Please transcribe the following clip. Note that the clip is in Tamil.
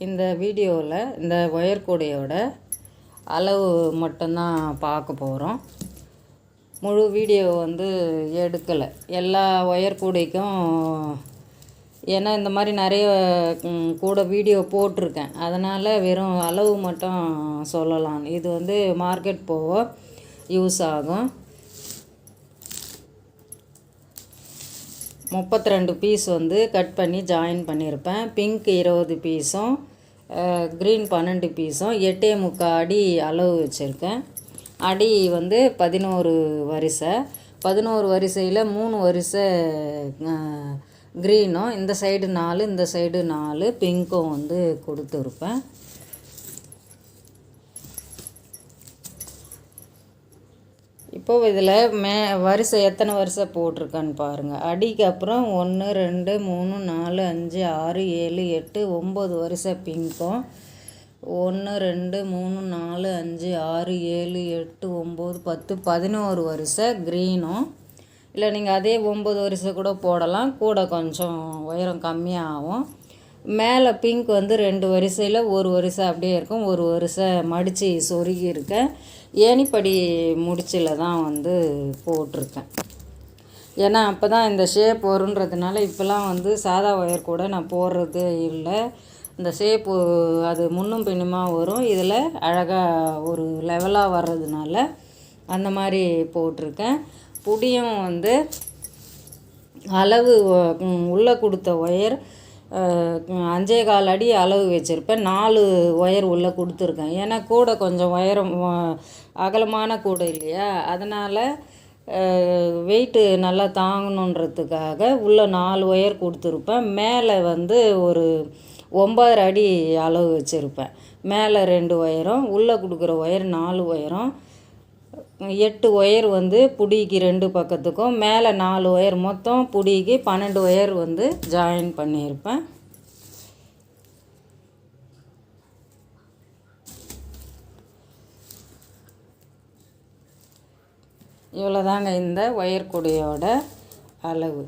இந்த வீடியோவில் இந்த ஒயர் கூடையோட அளவு மட்டும்தான் பார்க்க போகிறோம். முழு வீடியோ எடுக்கலை. எல்லா ஒயர் கூடைக்கும் ஏன்னா இந்த மாதிரி நிறைய கூட வீடியோ போட்டிருக்கேன். அதனால் வெறும் அளவு மட்டும் சொல்லலாம். இது மார்க்கெட் போக யூஸ் ஆகும். 32 பீஸ் கட் பண்ணி ஜாயின் பண்ணியிருப்பேன். பிங்க் 20 பீஸும் க்ரீன் 12 பீஸும் 8.75 அடி அளவு வச்சுருக்கேன். அடி 11 வரிசை. 11 வரிசையில் 3 வரிசை க்ரீனும், இந்த சைடு 4, இந்த சைடு 4 பிங்க்கும் கொடுத்துருப்பேன். இப்போது இதில் வரிசை எத்தனை வரிசை போட்டிருக்கேன்னு பாருங்கள். அடிக்கு அப்புறம் 1 2 3 4 5 6 7 8 9 வரிசை பிங்க்கும், 1 2 3 4 5 6 7 8 9 10 11 வரிசை க்ரீனும். இல்லை நீங்கள் அதே 9 வரிசை கூட போடலாம். கூட கொஞ்சம் உயரம் கம்மியாகும். மேலே பிங்க் 2 வரிசையில் ஒரு வரிசை அப்படியே இருக்கும், ஒரு வரிசை மடித்து சொருகி இருக்கேன். ஏணிப்படி முடிச்சில் தான் போட்டிருக்கேன். ஏன்னா அப்போ தான் இந்த ஷேப் வருன்றதுனால இப்போலாம் சாதா ஒயர் கூட நான் போடுறது இல்லை. இந்த ஷேப்பு அது முன்னும் பின்னுமா வரும். இதில் அழகாக ஒரு லெவலாக வர்றதுனால அந்த மாதிரி போட்டிருக்கேன். புடியும் அளவு உள்ளே கொடுத்த ஒயர் 5.25 அடி அளவு வச்சுருப்பேன். 4 ஒயர் உள்ளே கொடுத்துருக்கேன். ஏன்னா கூடை கொஞ்சம் உயரம் அகலமான கூடை இல்லையா, அதனால் வெயிட்டு நல்லா தாங்கணுன்றதுக்காக உள்ளே 4 ஒயர் கொடுத்துருப்பேன். மேலே ஒரு 9 அடி அளவு வச்சுருப்பேன். மேலே 2 ஒயரும், உள்ளே கொடுக்குற ஒயர் 4 ஒயரும், 8 ஒயர் புடிக்கு 2 பக்கத்துக்கும், மேலே 4 ஒயர், மொத்தம் புடிக்கு 12 ஒயர் ஜாயின் பண்ணியிருப்பேன். இவ்வளோதாங்க இந்த ஒயர் கூடையோட அளவு.